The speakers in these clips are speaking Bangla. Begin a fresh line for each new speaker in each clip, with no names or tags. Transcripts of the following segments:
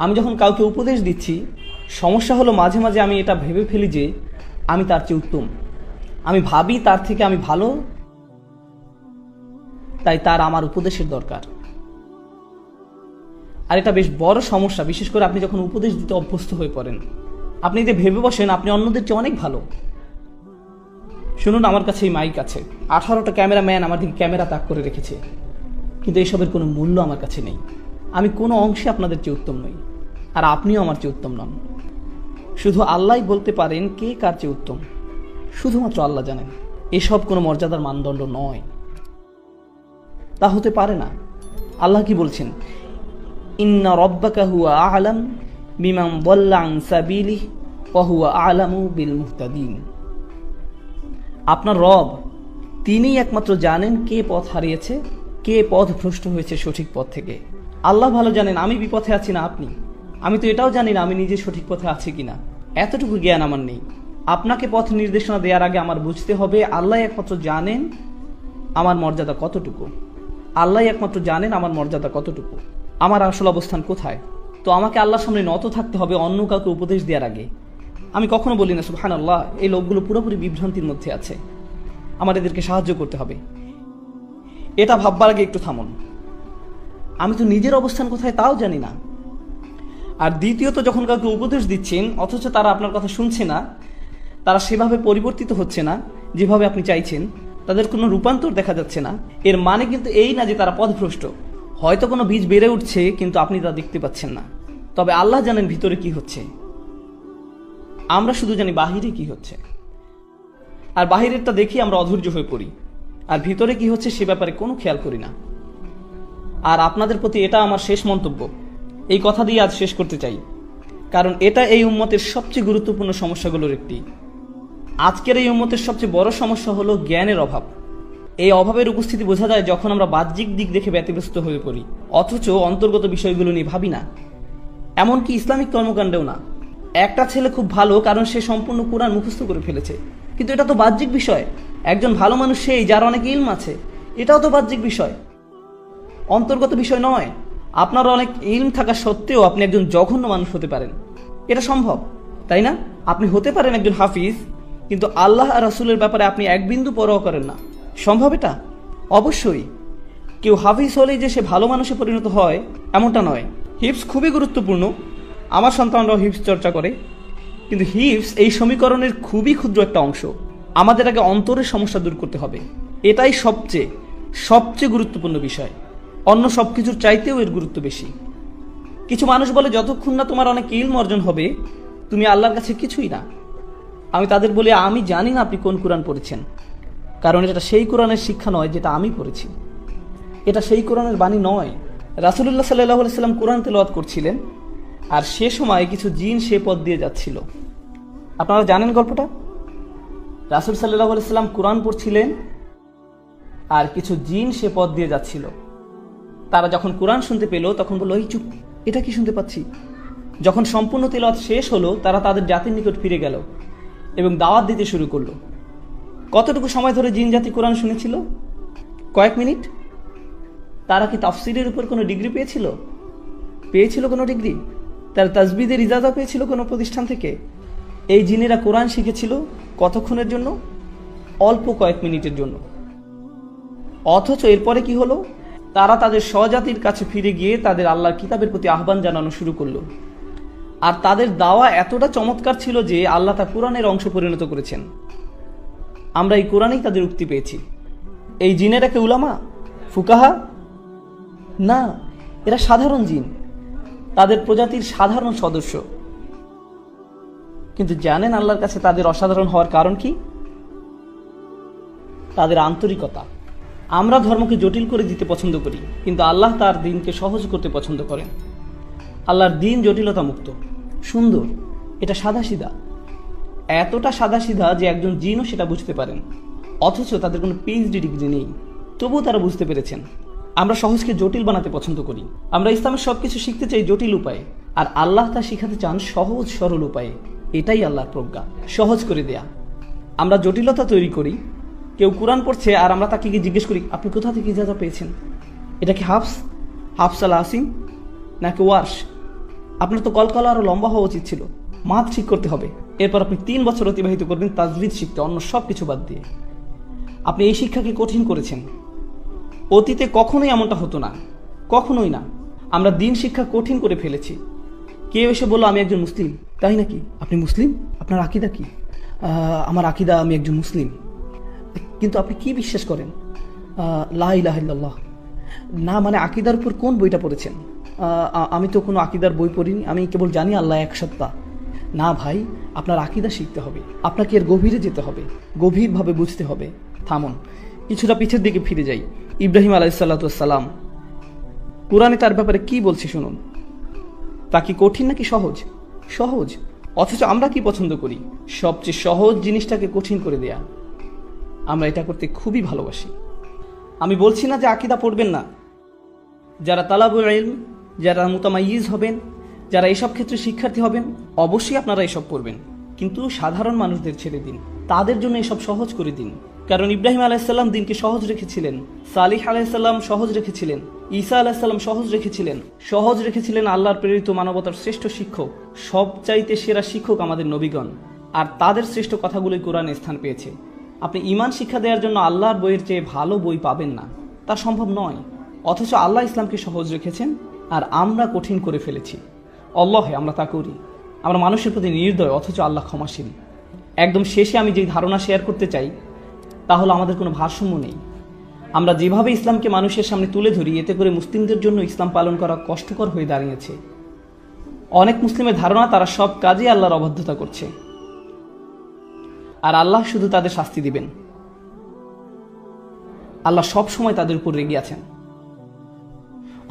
আমি যখন কাউকে উপদেশ দিচ্ছি, সমস্যা হলো মাঝে মাঝে আমি এটা ভেবে ফেলি যে আমি তার চেয়ে উত্তম, আমি ভাবি তার থেকে আমি ভালো, তাই তার আমার উপদেশের দরকার। আর এটা বেশ বড় সমস্যা, বিশেষ করে আপনি যখন উপদেশ দিতে অভ্যস্ত হয়ে পড়েন। আপনি যে ভেবে বসেন আপনি অন্যদের চেয়ে অনেক ভালো। শুনুন, আমার কাছে এই মাইক আছে, 18টা ক্যামেরাম্যান আমার দিকে ক্যামেরা তাক করে রেখেছে, কিন্তু এইসবের কোনো মূল্য আমার কাছে নেই। আমি কোনো অংশে আপনাদের চেয়ে উত্তম নই, আর আপনিও আমার চেয়ে উত্তম নন। শুধু আল্লাহই বলতে পারেন কে কার চেয়ে উত্তম, শুধুমাত্র আল্লাহ জানেন। এসব কোনো মর্যাদার মানদণ্ড নয়, তা হতে পারে না। আল্লাহ কি বলছেন? ইন্না রব্বাকা হুয়া আ'লাম বিমান দাল্লা আন সাবিলিহি ওয়া হুয়া আ'লামু বিল মুহতাদিন। আপনার রব, তিনিই একমাত্র জানেন কে পথ হারিয়েছে, কে পথ ভ্রষ্ট হয়েছে সঠিক পথ থেকে। আল্লাহ ভালো জানেন আমি বিপথে আছি না আপনি। আমি তো এটাও জানি না আমি নিজে সঠিক পথে আছি কিনা, এতটুকু জ্ঞান আমার নেই। আপনাকে পথ নির্দেশনা দেওয়ার আগে আমার বুঝতে হবে আল্লাহ একমাত্র জানেন আমার মর্যাদা কতটুকু। আল্লাহ একমাত্র জানেন আমার মর্যাদা কতটুকু, আমার আসল অবস্থান কোথায়। তো আমাকে আল্লাহর সামনে নত থাকতে হবে অন্য কাউকে উপদেশ দেওয়ার আগে। আমি কখনো বলি না সুবহানাল্লাহ, এই লোকগুলো পুরোপুরি বিভ্রান্তির মধ্যে আছে, আমার এদেরকে সাহায্য করতে হবে। এটা ভাববার আগে একটু থামুন, আমি তো নিজের অবস্থান কোথায় তাও জানি না। আর দ্বিতীয়ত, যখন কাউকে উপদেশ দিচ্ছেন অথচ তারা আপনার কথা শুনছে না, তারা সেভাবে পরিবর্তিত হচ্ছে না যেভাবে আপনি চাইছেন, তাদের কোনো রূপান্তর দেখা যাচ্ছে না, এর মানে কিন্তু এই না যে তারা পথভ্রষ্ট। হয়তো কোনো বীজ বেড়ে উঠছে কিন্তু আপনি তা দেখতে পাচ্ছেন না। তবে আল্লাহ জানেন ভিতরে কি হচ্ছে, আমরা শুধু জানি বাহিরে কি হচ্ছে। আর বাহিরেরটা দেখি আমরা অধৈর্য হয়ে পড়ি, আর ভিতরে কি হচ্ছে সে ব্যাপারে কোনো খেয়াল করি না। আর আপনাদের প্রতি এটা আমার শেষ মন্তব্য, এই কথা দিয়ে আজ শেষ করতে চাই, কারণ এটা এই উম্মতের সবচেয়ে গুরুত্বপূর্ণ সমস্যাগুলোর একটি। আজকের এই উম্মতের সবচেয়ে বড় সমস্যা হলো জ্ঞানের অভাব। এই অভাবের উপস্থিতি বোঝা যায় যখন আমরা বাহ্যিক দিক দেখে ব্যতিব্যস্ত হয়ে পড়ি, অথচ অন্তর্গত বিষয়গুলো নিয়ে ভাবি না। এমনকি ইসলামিক কর্মকাণ্ডেও না। একটা ছেলে খুব ভালো কারণ সে সম্পূর্ণ কোরআন মুখস্থ করে ফেলেছে, কিন্তু এটা তো বাহ্যিক বিষয়। একজন ভালো মানুষ সেই যার অনেক ইলম আছে, এটাও তো বাহ্যিক বিষয়, অন্তর্গত বিষয় নয়। আপনার অনেক ইলম থাকা সত্ত্বেও আপনি একজন জঘন্য মানুষ হতে পারেন, এটা সম্ভব, তাই না? আপনি হতে পারেন একজন হাফিজ, কিন্তু আল্লাহ আর রাসূলের ব্যাপারে আপনি এক বিন্দু পরোয়া করেন না। সম্ভব এটা? অবশ্যই। কেউ হাফিজ হলেই যে সে ভালো মানুষে পরিণত হয় এমনটা নয়। হিফজ খুবই গুরুত্বপূর্ণ, আমার সন্তানরাও হিফজ চর্চা করে, কিন্তু হিফজ এই সমীকরণের খুবই ক্ষুদ্র একটা অংশ। আমাদের আগে অন্তরের সমস্যা দূর করতে হবে, এটাই সবচেয়ে গুরুত্বপূর্ণ বিষয়। অন্য সব কিছুর চাইতেও এর গুরুত্ব বেশি। কিছু মানুষ বলে যতক্ষণ না তোমার অনেক ইলম অর্জন হবে তুমি আল্লাহর কাছে কিছুই না। আমি তাদের বলি আমি জানি না আপনি কোন কোরআন পড়েছেন, কারণ এটা সেই কোরআনের শিক্ষা নয় যেটা আমি পড়েছি, এটা সেই কোরআনের বাণী নয়। রাসূলুল্লাহ সাল্লাল্লাহু আলাইহি সাল্লাম কোরআন তেলাওয়াত করছিলেন, আর সে সময় কিছু জিন সে পথ দিয়ে যাচ্ছিল। আপনারা জানেন গল্পটা? রাসূল সাল্লাল্লাহু আলাইহি সাল্লাম কোরআন পড়ছিলেন আর কিছু জিন সে পথ দিয়ে যাচ্ছিল। তারা যখন কোরআন শুনতে পেল তখন বলল, এই চুপ, এটা কি শুনতে পাচ্ছি? যখন সম্পূর্ণ তেলাওয়াত শেষ হলো তারা তাদের জাতির নিকট ফিরে গেল এবং দাওয়াত দিতে শুরু করলো। কতটুকু সময় ধরে জিন জাতি কোরআন শুনেছিল? কয়েক মিনিট। তারা কি তাফসিরের উপর কোনো ডিগ্রি পেয়েছিল কোনো ডিগ্রি? তারা তাজবিদের ইজাজা পেয়েছিল কোনো প্রতিষ্ঠান থেকে? এই জিনেরা কোরআন শিখেছিল কতক্ষণের জন্য? অল্প কয়েক মিনিটের জন্য। অথচ এরপরে কি হলো? তারা তাদের স্বজাতির কাছে ফিরে গিয়ে তাদের আল্লাহর কিতাবের প্রতি আহ্বান জানানো শুরু করলো। আর তাদের দাওয়া এতটা চমৎকার ছিল যে আল্লাহ তা কোরআনের অংশ পরিণত করেছেন। আমরা এই কোরআনেই তাদের উক্তি পেয়েছি। এই জিনেরা কি উলামা, ফুকাহা? না, এরা সাধারণ জিন, তাদের প্রজাতির সাধারণ সদস্য। কিন্তু জানেন আল্লাহর কাছে তাদের অসাধারণ হওয়ার কারণ কি? তাদের আন্তরিকতা। আমরা ধর্মকে জটিল করে দিতে পছন্দ করি, কিন্তু আল্লাহ তার দ্বীনকে সহজ করতে পছন্দ করেন। আল্লাহর দ্বীন জটিলতা মুক্ত, সুন্দর, এটা সাদাসিধা, এতটা সাদাসিধা যে একজন জিনও সেটা বুঝতে পারেন। অথচ তাদের কোনো পিএইচডি ডিগ্রি নেই, তবুও তারা বুঝতে পেরেছেন। আমরা সহজকে জটিল বানাতে পছন্দ করি। আমরা ইসলামের সবকিছু শিখতে চাই জটিল উপায়ে, আর আল্লাহ তা শিখাতে চান সহজ সরল উপায়ে। এটাই আল্লাহর প্রজ্ঞা, সহজ করে দেয়া। আমরা জটিলতা তৈরি করি। কেউ কোরআন পড়ছে আর আমরা তাকে গিয়ে জিজ্ঞেস করি, আপনি কোথা থেকে ইজাজা পেয়েছেন? এটা কি হাফস আল আসিম নাকি ওয়ার্শ? আপনার তো কলকলা আরো লম্বা হওয়া উচিত ছিল। মাথ ঠিক করতে হবে, এরপর আপনি 3 বছর অতিবাহিত করবেন তাজবিদ শিখতে, অন্য সব কিছু বাদ দিয়ে। আপনি এই শিক্ষাকে কঠিন করেছেন। অতীতে কখনোই এমনটা হতো না, কখনোই না। আমরা দিন শিক্ষা কঠিন করে ফেলেছি। কেউ এসে বললো আমি একজন মুসলিম। তাই নাকি? আপনি মুসলিম? আপনার আকিদা কি? আমার আকিদা আমি একজন মুসলিম। কিন্তু আপনি কি বিশ্বাস করেন? লা ইলাহা ইল্লাল্লাহ। না মানে আকিদার উপর কোন বইটা পড়েছেন? আমি তো কোনো আকিদার বই পড়িনি, আমি কেবল জানি আল্লাহ এক সত্তা। না ভাই, আপনার আকিদা শিখতে হবে, আপনাকে এর গভীরে যেতে হবে, গভীরভাবে বুঝতে হবে। থামুন, কিছুটা পিছের দিকে ফিরে যাই। ইব্রাহিম আলাইহিসসালাম, কোরআনে তার ব্যাপারে কি বলছে শুনুন। তা কি কঠিন নাকি সহজ? সহজ। অথচ আমরা কি পছন্দ করি? সবচেয়ে সহজ জিনিসটাকে কঠিন করে দেয়া। আমরা এটা করতে খুবই ভালোবাসি। আমি বলছি না যে আকীদা পড়বেন না। যারা তালাবুল ইলম, যারা মুতামাইয়িজ হবেন, যারা এসব ক্ষেত্রে শিক্ষার্থী হবেন, অবশ্যই আপনারা এসব পড়বেন। কিন্তু সাধারণ মানুষদের ছেড়ে দিন, তাদের জন্য এসব সহজ করে দিন। কারণ ইব্রাহিম আলাইহিসসালাম দিনকে সহজ রেখেছিলেন, সালিহ আলাইহিসসালাম সহজ রেখেছিলেন, ঈসা আলাইহিসসালাম সহজ রেখেছিলেন আল্লাহর প্রেরিত মানবতার শ্রেষ্ঠ শিক্ষক, সবচাইতে সেরা শিক্ষক আমাদের নবীগণ। আর তাদের শ্রেষ্ঠ কথাগুলোই কোরআনে স্থান পেয়েছে। আপনি ঈমান শিক্ষা দেওয়ার জন্য আল্লাহর বইয়ের চেয়ে ভালো বই পাবেন না, তা সম্ভব নয়। অথচ আল্লাহ ইসলামকে সহজ রেখেছেন আর আমরা কঠিন করে ফেলেছি। আল্লাহে আমরা তা করি। আমরা মানুষের প্রতি নির্দয়, অথচ আল্লাহ ক্ষমাশীল। একদম শেষে আমি যে ধারণা শেয়ার করতে চাই তা হলো আমাদের কোনো ভারসাম্য নেই। আমরা যেভাবে ইসলামকে মানুষের সামনে তুলে ধরি, এতে করে মুসলিমদের জন্য ইসলাম পালন করা কষ্টকর হয়ে দাঁড়িয়েছে। অনেক মুসলিমের ধারণা তারা সব কাজে আল্লাহর অবাধ্যতা করছে আর আল্লাহ শুধু তাদের শাস্তি দিবেন। আল্লাহ সব সময় তাদের উপর রেগে আছেন।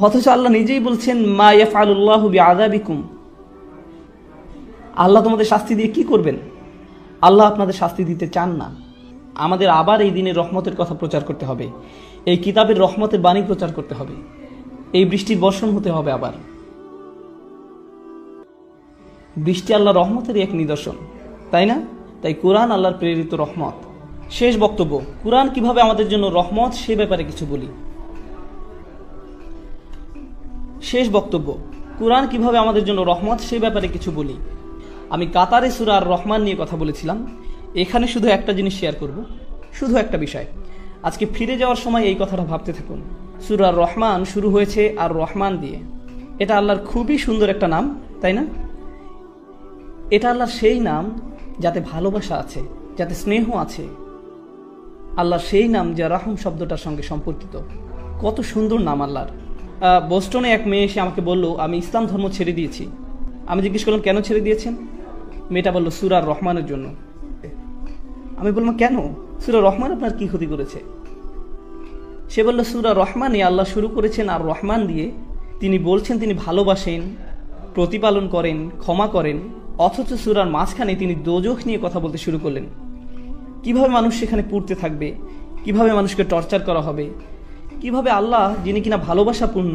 অথচ আল্লাহ নিজেই বলছেন, মা ইয়াফআলুল্লাহু বিআযাবিকুম। আল্লাহ তোমাদের শাস্তি দিয়ে কি করবেন? আল্লাহ আপনাদের শাস্তি দিতে চান না। আমাদের আবার এই দিনের রহমতের কথা প্রচার করতে হবে, এই কিতাবের রহমতের বাণী প্রচার করতে হবে, এই বৃষ্টির বর্ষণ হতে হবে। আবার বৃষ্টি আল্লাহ রহমতের এক নিদর্শন, তাই না? তাই কোরআন আল্লাহর প্রেরিত রহমত। শেষ বক্তব্য, কোরআন কিভাবে আমাদের জন্য রহমত সে ব্যাপারে কিছু বলি। কোরআন কিভাবে আমাদের জন্য রহমত সে ব্যাপারে কিছু বলি। আমি কাতারে সূরা আর রহমান নিয়ে কথা বলেছিলাম। এখানে শুধু একটা জিনিস শেয়ার করব, শুধু একটা বিষয়। আজকে ফিরে যাওয়ার সময় এই কথাটা ভাবতে থাকুন। সূরা আর রহমান শুরু হয়েছে আর রহমান দিয়ে। এটা আল্লাহর খুবই সুন্দর একটা নাম, তাই না? এটা আল্লাহর সেই নাম যাতে ভালোবাসা আছে, যাতে স্নেহ আছে। আল্লাহর সেই নাম যা রাহম শব্দটার সঙ্গে সম্পর্কিত। কত সুন্দর নাম আল্লাহর। বোস্টনে এক মেয়ে এসে আমাকে বলল, আমি ইসলাম ধর্ম ছেড়ে দিয়েছি। আমি জিজ্ঞেস করলাম, কেন ছেড়ে দিয়েছেন? মেয়েটা বলল, সূরা আর রহমানের জন্য। আমি বললাম, কেন? সূরা রহমান আপনার কি ক্ষতি করেছে? সে বলল, সূরা রহমানে আল্লাহ শুরু করেছেন আর রহমান দিয়ে। তিনি বলছেন তিনি ভালোবাসেন, প্রতিপালন করেন, ক্ষমা করেন। অথচ সূরার মাঝখানে তিনি দোজখ নিয়ে কথা বলতে শুরু করলেন। কিভাবে মানুষ সেখানে পুড়তে থাকবে, কিভাবে মানুষকে টর্চার করা হবে, কিভাবে আল্লাহ যিনি কিনা ভালোবাসাপূর্ণ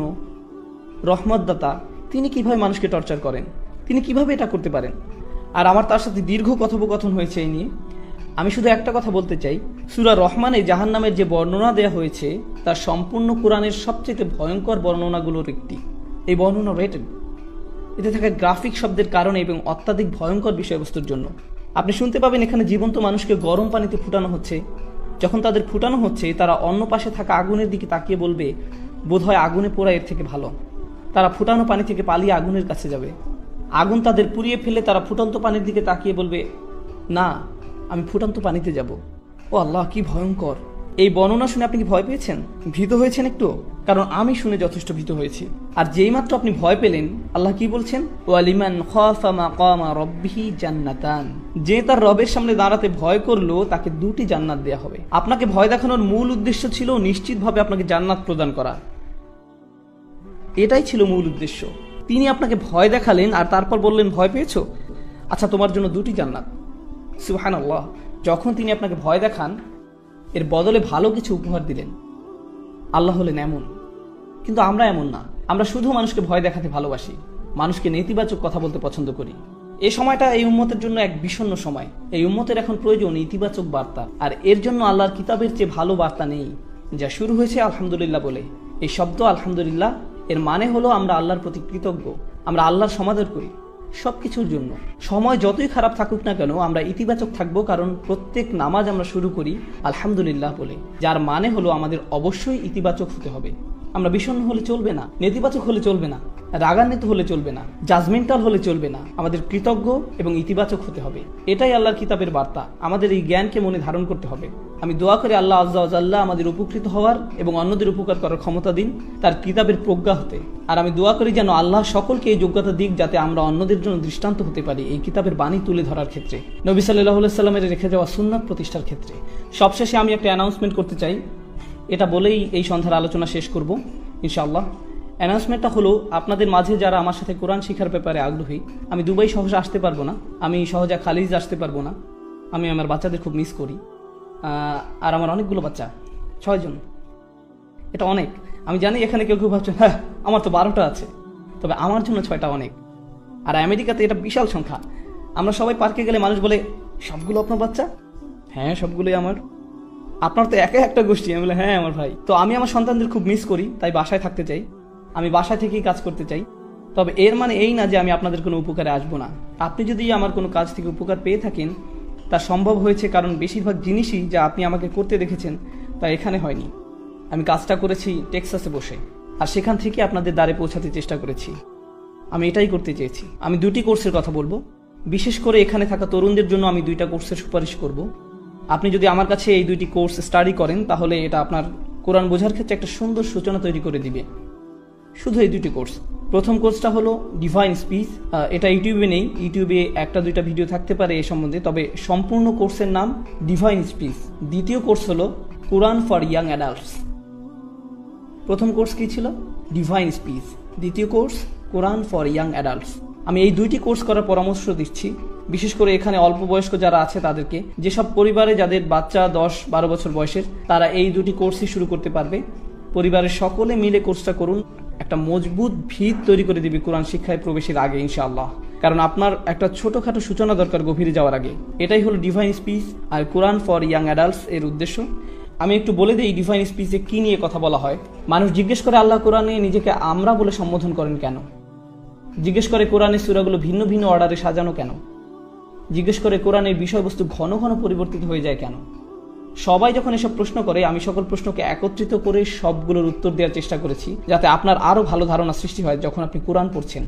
রহমতদাতা, তিনি কিভাবে মানুষকে টর্চার করেন, তিনি কিভাবে এটা করতে পারেন। আর আমার তার সাথে দীর্ঘ কথোপকথন হয়েছে এই নিয়ে। আমি শুধু একটা কথা বলতে চাই, সূরা রহমানে জাহান্নামের যে বর্ণনা দেয়া হয়েছে তার সম্পূর্ণ কোরআনের সবচেয়ে ভয়ঙ্কর বর্ণনাগুলোর একটি। এই বর্ণনা রেটেড, এতে থাকা গ্রাফিক শব্দের কারণে এবং অত্যাধিক ভয়ঙ্কর বিষয়বস্তুর জন্য। আপনি শুনতে পাবেন এখানে জীবন্ত মানুষকে গরম পানিতে ফুটানো হচ্ছে। যখন তাদের ফুটানো হচ্ছে, তারা অন্য পাশে থাকা আগুনের দিকে তাকিয়ে বলবে, বোধহয় আগুনে পোড়া এর থেকে ভালো। তারা ফুটানো পানি থেকে পালিয়ে আগুনের কাছে যাবে। আগুন তাদের পুড়িয়ে ফেলে তারা ফুটন্ত পানির দিকে তাকিয়ে বলবে, না, আমি ফুটন্ত পানিতে যাব। ও আল্লাহ, কি ভয়ঙ্কর! এই বর্ণনা শুনে আপনি কি ভয় পেয়েছেন, ভীত হয়েছেন একটু? কারণ আমি শুনে যথেষ্ট ভীত হয়েছি। আর যেই মাত্র আপনি ভয় পেলেন, আল্লাহ কি বলছেন? ওয়ালিমান খাফা মাকামা রাব্বিহি জান্নাতান। যে তার রবের সামনে দাঁড়াতে ভয় করলো তাকে 2টি জান্নাত দেয়া হবে। আপনাকে ভয় দেখানোর মূল উদ্দেশ্য ছিল নিশ্চিতভাবে আপনাকে জান্নাত প্রদান করা। এটাই ছিল মূল উদ্দেশ্য। তিনি আপনাকে ভয় দেখালেন আর তারপর বললেন, ভয় পেয়েছো? আচ্ছা, তোমার জন্য 2টি জান্নাত। সুবহানাল্লাহ। যখন তিনি আপনাকে ভয় দেখান, এর বদলে ভালো কিছু উপহার দিলেন। আল্লাহ হলেন এমন। কিন্তু আমরা এমন না। আমরা শুধু মানুষকে ভয় দেখাতে ভালোবাসি, মানুষকে নেতিবাচক কথা বলতে পছন্দ করি। এই সময়টা এই উম্মতের জন্য এক বিষণ্ণ সময়। এই উম্মতের এখন প্রয়োজন ইতিবাচক বার্তা। আর এর জন্য আল্লাহর কিতাবের চেয়ে ভালো বার্তা নেই। যা শুরু হয়েছে আলহামদুলিল্লাহ বলে। এই শব্দ আলহামদুলিল্লাহ, এর মানে হলো আমরা আল্লাহর প্রতি কৃতজ্ঞ, আমরা আল্লাহর সমাদর করি সবকিছুর জন্য। সময় যতই খারাপ থাকুক না কেন আমরা ইতিবাচক থাকবো, কারণ প্রত্যেক নামাজ আমরা শুরু করি আলহামদুলিল্লাহ বলে, যার মানে হলো আমাদের অবশ্যই ইতিবাচক হতে হবে। আমরা বিষণ্ণ হলে চলবে না, নেতিবাচক হলে চলবে না, রাগান্বিত হলে চলবে না, জাজমেন্টাল হলে চলবে না, আমাদের কৃতজ্ঞ এবং ইতিবাচক হতে হবে। এটাই আল্লাহর কিতাবের বার্তা। আমাদের এই জ্ঞানকে মনে ধারণ করতে হবে। আমি দোয়া করি আল্লাহ আজ্জা ওয়া জাল্লা আমাদের উপকৃত হওয়ার এবং অন্যদের উপকার করার ক্ষমতা দিন তার কিতাবের প্রজ্ঞা হতে। আর আমি দোয়া করি যেন আল্লাহ সকলকে এই যোগ্যতা দিক যাতে আমরা অন্যদের জন্য দৃষ্টান্ত হতে পারি এই কিতাবের বাণী তুলে ধরার ক্ষেত্রে, নবী সাল্লাল্লাহু আলাইহি সাল্লামের রেখে যাওয়া সুন্নাত প্রতিষ্ঠার ক্ষেত্রে। সবশেষে আমি একটা অ্যানাউন্সমেন্ট করতে চাই, এটা বলেই এই সন্ধ্যার আলোচনা শেষ করব ইনশাআল্লাহ। অ্যানাউন্সমেন্টটা হলো, আপনাদের মাঝে যারা আমার সাথে কোরআন শিখার ব্যাপারে আগ্রহী, আমি দুবাই সহজে আসতে পারবো না, আমি সহজে খালিজ আসতে পারবো না, আমি আমার বাচ্চাদের খুব মিস করি। আর আমার অনেকগুলো বাচ্চা, 6 জন, এটা অনেক। আমি জানি এখানে কেউ কেউ ভাবছেন হ্যাঁ আমার তো 12টা আছে, তবে আমার জন্য 6টা অনেক। আর আমেরিকাতে এটা বিশাল সংখ্যা। আমরা সবাই পার্কে গেলে মানুষ বলে সবগুলো আপনার বাচ্চা? হ্যাঁ সবগুলোই আমার। আপনার তো একা একটা গোষ্ঠী। আমি বলে হ্যাঁ আমার ভাই। তো আমি আমার সন্তানদের খুব মিস করি, তাই বাসায় থাকতে চাই, আমি বাসায় থেকেই কাজ করতে চাই। তবে এর মানে এই না যে আমি আপনাদের কোনো উপকারে আসবো না। আপনি যদি আমার কোনো কাজ থেকে উপকার পেয়ে থাকেন, তা সম্ভব হয়েছে কারণ বেশিরভাগ জিনিসই যা আপনি আমাকে করতে দেখেছেন তা এখানে হয়নি। আমি কাজটা করেছি টেক্সাসে বসে, আর সেখান থেকে আপনাদের দ্বারে পৌঁছাতে চেষ্টা করেছি। আমি এটাই করতে চেয়েছি। আমি 2টি কোর্সের কথা বলবো, বিশেষ করে এখানে থাকা তরুণদের জন্য আমি 2টা কোর্সের সুপারিশ করব। আপনি যদি আমার কাছে এই 2টি কোর্স স্টাডি করেন তাহলে এটা আপনার কোরআন বোঝার ক্ষেত্রে একটা সুন্দর সূচনা তৈরি করে দিবে। শুধু এই 2টি কোর্স। প্রথম কোর্সটা হলো ডিভাইন স্পিচ। এটা ইউটিউবে নেই, ইউটিউবে 1-2টা ভিডিও থাকতে পারে এ সম্বন্ধে, তবে সম্পূর্ণ কোর্সের নাম ডিভাইন স্পিচ। দ্বিতীয় কোর্স হলো কোরআন ফর ইয়াং অ্যাডাল্টস। প্রথম কোর্স কি ছিল? Divine speech. দ্বিতীয় কোর্স কোরআন ফর ইয়াং অ্যাডাল্টস। আমি এই 2টি কোর্স করার পরামর্শ দিচ্ছি, বিশেষ করে এখানে অল্প বয়স্ক যারা আছে তাদেরকে। যেসব পরিবারে যাদের বাচ্চা 10-12 বছর বয়সের, তারা এই 2টি কোর্সই শুরু করতে পারবে। পরিবারের সকলে মিলে কোর্সটা করুন, একটা মজবুত ভিত তৈরি করে দিবে কোরআন শিক্ষায় প্রবেশের আগে ইনশাআল্লাহ। কারণ আপনার একটা ছোটখাটো সূচনা দরকার গভীরে যাওয়ার আগে। এটাই হলো ডিভাইন স্পিচ আর কোরআন ফর ইয়াং অ্যাডাল্টস এর উদ্দেশ্য। আমি একটু বলে দিই ডিভাইন স্পিচে কি নিয়ে কথা বলা হয়। মানুষ জিজ্ঞেস করে আল্লাহ কোরআনে নিজেকে আমরা বলে সম্বোধন করেন কেন? জিজ্ঞেস করে কোরআনের সূরাগুলো ভিন্ন ভিন্ন অর্ডারে সাজানো কেন? জিজ্ঞেস করে কোরআনের বিষয়বস্তু ঘন ঘন পরিবর্তিত হয়ে যায় কেন? সবাই যখন এসব প্রশ্ন করে, আমি সকল প্রশ্নকে একত্রিত করে সবগুলোর উত্তর দেওয়ার চেষ্টা করেছি, যাতে আপনার আরো ভালো ধারণা সৃষ্টি হয় যখন আপনি কোরআন পড়ছেন।